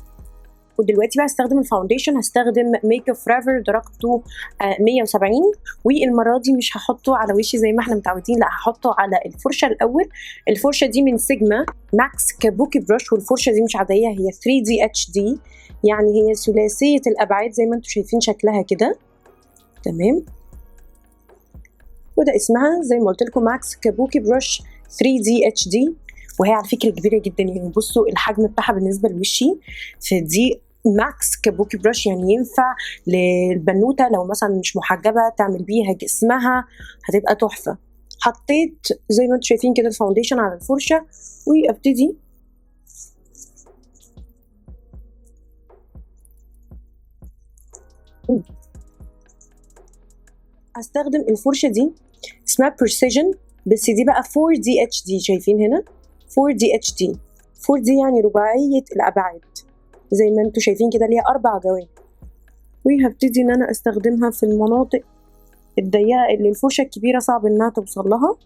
ودلوقتي بقى هستخدم الفاونديشن. هستخدم ميك اب فريفر درجته 170، والمره دي مش هحطه على وشي زي ما احنا متعودين، لا هحطه على الفرشه الاول. الفرشه دي من سيجما ماكس كابوكي بروش، والفرشه دي مش عاديه، هي 3D HD يعني هي ثلاثيه الابعاد زي ما انتم شايفين شكلها كده. تمام. وده اسمها زي ما قلت لكم ماكس كابوكي بروش 3D HD، وهي على فكره كبيره جدا. يعني بصوا الحجم بتاعها بالنسبه لوشي، فدي ماكس كابوكي بروش يعني ينفع للبنوته لو مثلا مش محجبه تعمل بيها جسمها، هتبقى تحفه. حطيت زي ما انتم شايفين كده الفاونديشن على الفرشه، وابتدي استخدم الفرشه دي اسمها بريسيجن، بس دي بقى 4D HD. شايفين هنا 4D HD، 4D يعني رباعيه الابعاد زي ما انتم شايفين كده، ليها 4 جوانب. وهبتدي ان انا استخدمها في المناطق الضيقه اللي الفرشه الكبيره صعب انها توصل لها.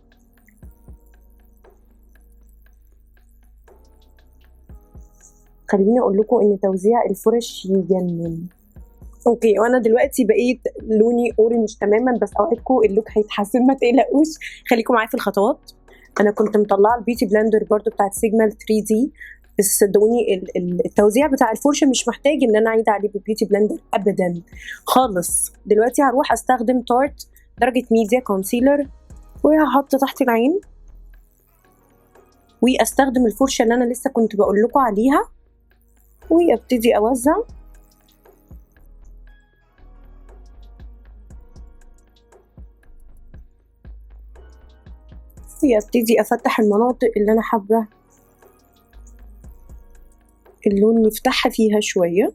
خليني اقول لكم ان توزيع الفرش يجنن. اوكي، وانا دلوقتي بقيت لوني اورنج تماما، بس اوعدكم اللوك هيتحسن ما تقلقوش، خليكم معايا في الخطوات. انا كنت مطلعه البيوتي بلندر برضو بتاعت سيجما 3D، بس صدقوني التوزيع بتاع الفرشه مش محتاج ان انا اعيد عليه بالبيوتي بلندر ابدا خالص. دلوقتي هروح استخدم تارت درجة ميديا كونسيلر، وهحط تحت العين، واستخدم الفرشة اللي انا لسه كنت بقول لكم عليها، وابتدي اوزع. وابتدي افتح المناطق اللي انا حابة اللون يفتحها فيها شوية.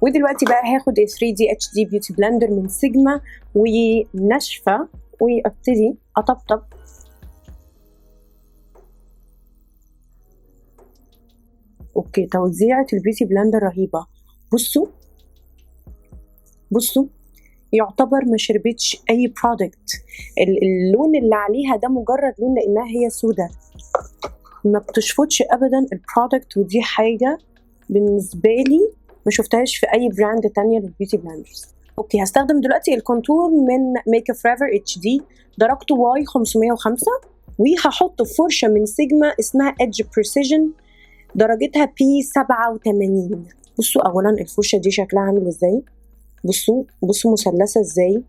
ودلوقتي بقى هاخد 3D HD Beauty Blender من سيجما وناشفة، وابتدي اطبطب. اوكي، توزيعة البيوتي بلندر رهيبة. بصوا بصوا، يعتبر ما شربتش اي برودكت. اللون اللي عليها ده مجرد لون لانها هي سودة، ما بتشفطش ابدا البرودكت، ودي حاجة بالنسبة لي ما شفتهاش في اي براند تانية للبيوتي بلندرز. اوكي، هستخدم دلوقتي الكونتور من ميك اب فوريفر اتش دي، درجته واي 505، وهحط فرشة من سيجما اسمها ايدج بريسيجن، درجتها بي 87. بصوا اولا الفرشة دي شكلها عامل ازاي، بصوا مثلثة ازاي.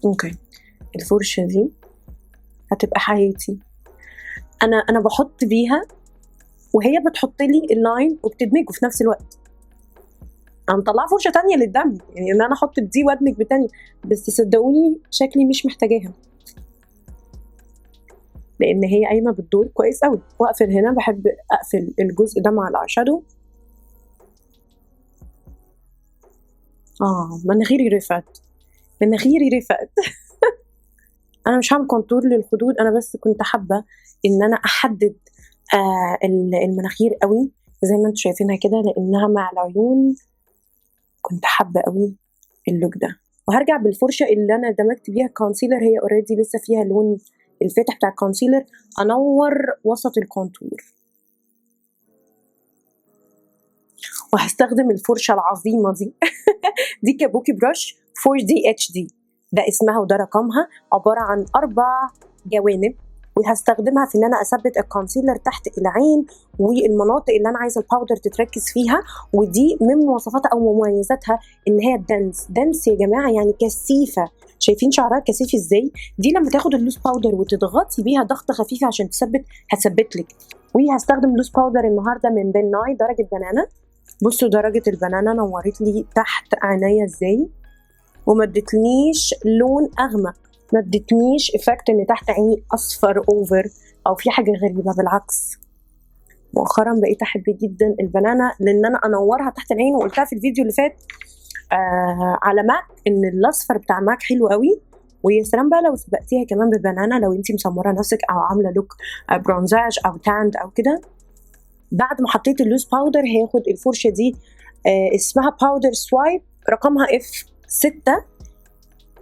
اوكي، الفرشة دي هتبقى حياتي. انا بحط بيها وهي بتحط لي اللاين وبتدمجه في نفس الوقت. انا مطلعه فرشه تانية للدمج، يعني ان انا احط بدي وادمج بتانية، بس صدقوني شكلي مش محتاجاها لان هي قايمه بالدور كويس قوي. واقفل هنا، بحب اقفل الجزء ده مع الايشادو. مناخيري رفعت انا مش هعمل كونتور للخدود، انا بس كنت حابه ان انا احدد المناخير قوي زي ما انتم شايفينها كده، لانها مع العيون كنت حابه قوي اللوك ده. وهرجع بالفرشه اللي انا دمجت بيها الكونسيلر، هي اوريدي لسه فيها اللون الفاتح بتاع الكونسيلر، انور وسط الكونتور. وهستخدم الفرشه العظيمه دي دي كابوكي براش 4D HD، ده اسمها وده رقمها، عباره عن 4 جوانب، وهستخدمها في ان انا اثبت الكونسيلر تحت العين والمناطق اللي انا عايزه الباودر تتركز فيها. ودي من مواصفاتها او مميزاتها ان هي دنس يا جماعه، يعني كثيفه. شايفين شعرها كثيف ازاي؟ دي لما تاخد اللوز باودر وتضغطي بيها ضغطه خفيفه عشان تثبت، هتثبت لك. وهستخدم لوز باودر النهارده من بين ناي درجه بنانا. بصوا درجه البنانا نورت لي تحت عينيا ازاي، وما ادتنيش لون اغمق، ما ادتنيش افكت ان تحت عيني اصفر اوفر او في حاجه غريبه. بالعكس، مؤخرا بقيت احب جدا البنانا لان انا انورها تحت العين، وقلتها في الفيديو اللي فات على ماك ان الاصفر بتاع ماك حلو قوي. ويا سلام بقى لو سبقتيها كمان ببنانا، لو انتي مسمره نفسك او عامله لوك برونزاج او تاند او كده. بعد ما حطيت اللوز باودر هاخد الفرشه دي اسمها باودر سوايب، رقمها F6.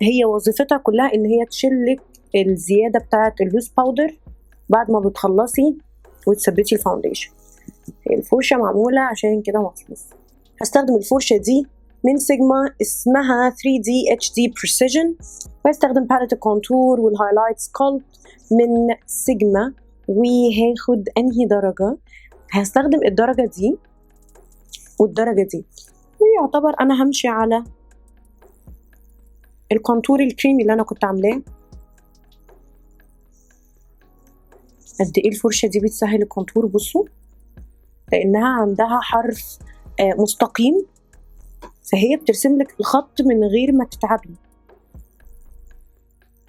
هي وظيفتها كلها ان هي تشيلك الزياده بتاعه اللوز باودر بعد ما بتخلصي وتثبتي الفاونديشن. الفرشه معموله عشان كده مخصوص. هستخدم الفرشه دي من سيجما اسمها 3D HD Precision، وهستخدم باليت الكونتور والهايلايت سكالبت من سيجما. وهاخد انهي درجه؟ هستخدم الدرجه دي والدرجه دي، ويعتبر انا همشي على الكونتور الكريمي اللي انا كنت عاملاه. قد ايه الفرشه دي بتسهل الكونتور، بصوا، لانها عندها حرف مستقيم، فهي بترسم لك الخط من غير ما تتعبي.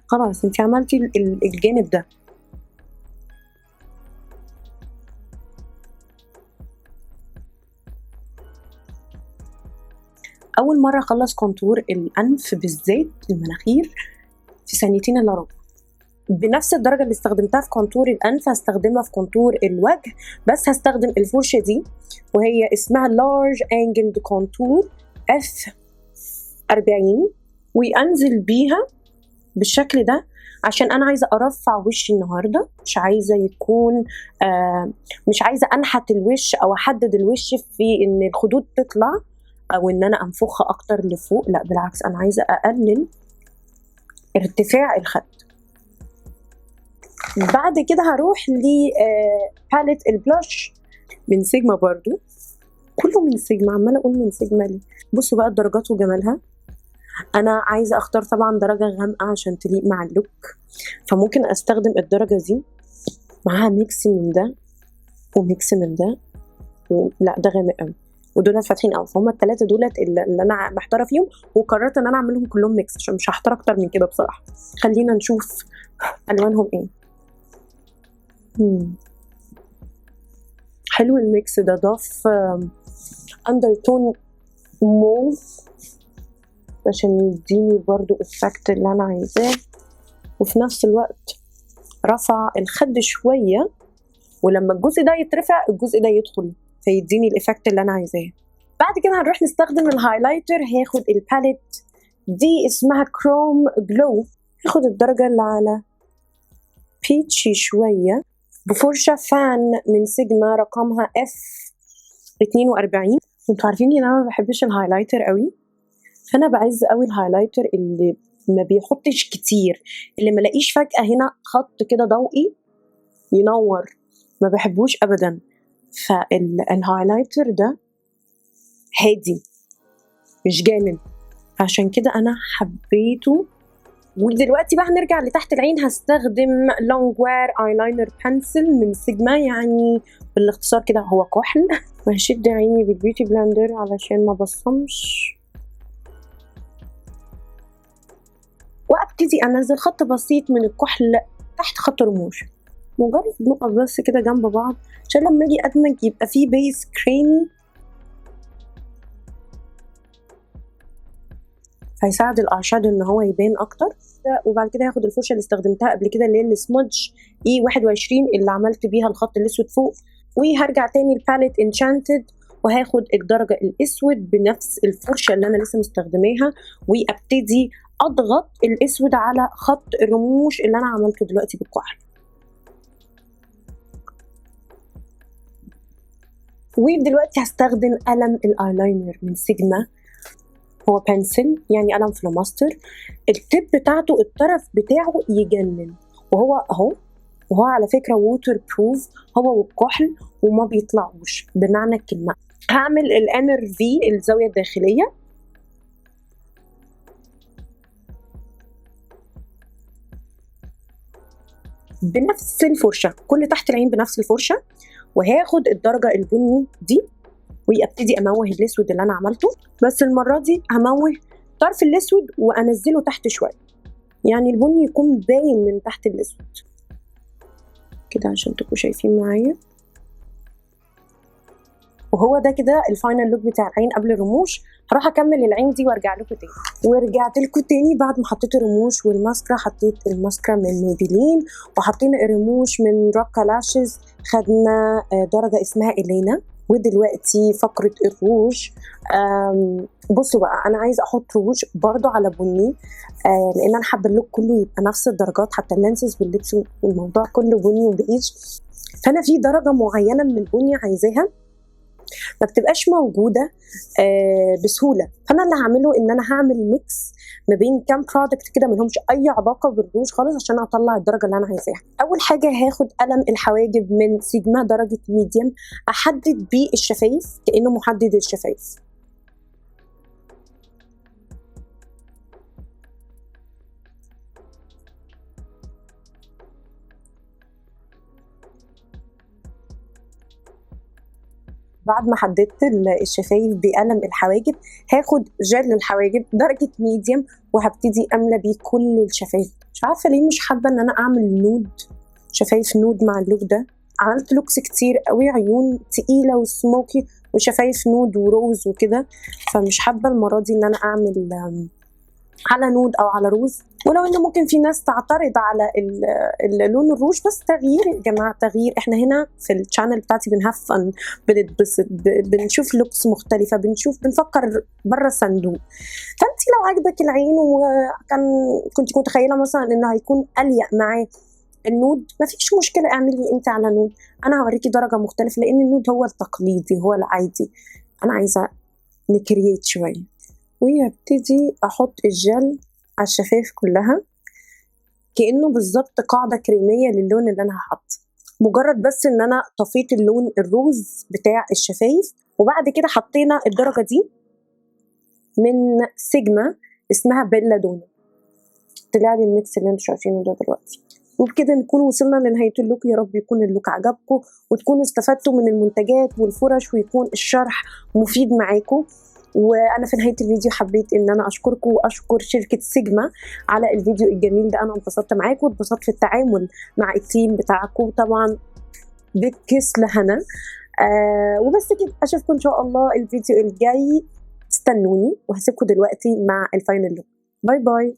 خلاص انت عملتي الجانب ده. اول مره اخلص كونتور الانف بالذات المناخير في 2 الا ربع. بنفس الدرجه اللي استخدمتها في كونتور الانف هستخدمها في كونتور الوجه، بس هستخدم الفرشه دي وهي اسمها لارج انجلد كونتور F40، وانزل بيها بالشكل ده عشان انا عايزه ارفع وشي النهارده، مش عايزه يكون مش عايزه انحت الوش او احدد الوش في ان الخدود تطلع او ان انا انفخها اكتر لفوق، لا بالعكس انا عايزه اقلل ارتفاع الخد. بعد كده هروح لباليت البلاش من سيجما برضو، كله من سيجما، عماله اقول من سيجما ليه. بصوا بقى الدرجات وجمالها. انا عايزه اختار طبعا درجه غامقه عشان تليق مع اللوك، فممكن استخدم الدرجه دي معاها ميكس من ده وميكس من ده لا ده غامق قوي، ودولت فاتحين قوي، فهم الثلاثه دولت اللي انا محتاره فيهم، وقررت ان انا اعملهم كلهم ميكس عشان مش هختار اكتر من كده بصراحه. خلينا نشوف الوانهم ايه. حلو الميكس ده، ضاف اندرتون موف عشان يديني برضو الفاكت اللي انا عايزاه، وفي نفس الوقت رفع الخد شويه، ولما الجزء ده يترفع الجزء ده يدخل فيديني الإفكت اللي أنا عايزاه. بعد كده هنروح نستخدم الهايلايتر. هاخد الباليت دي اسمها كروم جلو، هاخد الدرجة اللي على بيتشي شوية بفرشة فان من سيجما رقمها F42. انتوا عارفين ان انا ما بحبش الهايلايتر قوي، فانا بعز قوي الهايلايتر اللي ما بيحطش كتير، اللي ما لاقيش فجأة هنا خط كده ضوئي ينور، ما بحبوش ابدا. فالهايلايتر ده هادي مش جامد، عشان كده انا حبيته. ودلوقتي بقى هنرجع لتحت العين. هستخدم لونجوير ايلاينر بنسل من سيجما، يعني بالاختصار كده هو كحل. وهشد عيني بالبيوتي بلندر علشان ما بصمش، وابتدي انزل خط بسيط من الكحل تحت خط رموش، مجرد نقط بس كده جنب بعض عشان لما اجي ادمج يبقى فيه بيس كريمي، هيساعد الاعشاد ان هو يبان اكتر. وبعد كده هاخد الفرشه اللي استخدمتها قبل كده اللي هي السمودج E21 اللي عملت بيها الخط الاسود فوق، وهرجع تاني الباليت انشانتد وهاخد الدرجه الاسود بنفس الفرشه اللي انا لسه مستخدماها، وابتدي اضغط الاسود على خط الرموش اللي انا عملته دلوقتي بالكحل. ودلوقتي هستخدم قلم الايلاينر من سيجما، هو بنسل يعني قلم فلوماستر. التip بتاعته الطرف بتاعه يجنن، وهو اهو، وهو على فكره ووتر بروف هو والكحل وما بيطلعوش بمعنى الكلمه. هعمل الانر في الزاويه الداخليه بنفس الفرشه، كل تحت العين بنفس الفرشه، وهاخد الدرجه البني دي وابتدي اموه الاسود اللي انا عملته، بس المره دي هموه طرف الاسود وانزله تحت شويه، يعني البني يكون باين من تحت الاسود كده عشان تبقوا شايفين معايا. وهو ده كده الفاينل لوك بتاع العين قبل الرموش. هروح اكمل العين دي وارجع لكم تاني. ورجعت لكم تاني بعد ما حطيت الرموش والماسكرا. حطيت الماسكرا من ميبيلين، وحطينا الرموش من روكا لاشز، خدنا درجه اسمها إلينا. ودلوقتي فقرة الروج. بصوا بقى انا عايزه احط روج برضو على بني، لان انا حابه اللوك كله يبقى نفس الدرجات، حتى اللانسز واللبس والموضوع كله بني وبيج. فانا في درجه معينه من البني عايزاها ما بتبقاش موجوده بسهوله، فانا اللي هعمله ان انا هعمل ميكس ما بين كام برودكت كده ملهمش اي علاقه بالروج خالص عشان اطلع الدرجه اللي انا عايزاها. اول حاجه هاخد قلم الحواجب من سيجما درجه ميديم، احدد بيه الشفايف كانه محدد الشفايف. بعد ما حددت الشفايف بقلم الحواجب هاخد جل الحواجب درجة ميديم وهبتدي املى بيه كل الشفايف. مش عارفة ليه مش حابة ان انا اعمل نود، شفايف نود مع اللوك ده. عملت لوكس كتير قوي، عيون تقيلة وسموكي وشفايف نود وروز وكده، فمش حابة المرة دي ان انا اعمل على نود او على روز. ولو انه ممكن في ناس تعترض على اللون الروج، بس تغيير يا جماعه، تغيير. احنا هنا في الشانل بتاعتي بنهاف فن، بنتبسط، بنشوف لوكس مختلفه، بنفكر بره الصندوق. فانت لو عجبك العين كنت متخيله مثلا انه هيكون اليق معاه النود، مفيش مشكله، اعملي انت على نود. انا هوريكي درجه مختلفه لان النود هو التقليدي هو العادي، انا عايزه نكريت شويه. وهبتدي احط الجل على الشفايف كلها كأنه بالظبط قاعدة كريمية للون اللي انا هحط. مجرد بس ان انا طفيت اللون الروز بتاع الشفايف وبعد كده حطينا الدرجه دي من سيجما اسمها بيلادونا. طلع لي الميكس اللي انتم شايفينه ده دلوقتي. وبكده نكون وصلنا لنهايه اللوك. يا رب يكون اللوك عجبكم وتكونوا استفدتوا من المنتجات والفرش ويكون الشرح مفيد معاكم. وانا في نهايه الفيديو حبيت ان انا اشكركم واشكر شركه سيجما على الفيديو الجميل ده. انا انبسطت معاكم واتبسطت في التعامل مع التيم بتاعكم. طبعا بكس لهنا. وبس كده، اشوفكم ان شاء الله الفيديو الجاي. استنوني وهسيبكم دلوقتي مع الفاينل لوك. باي باي.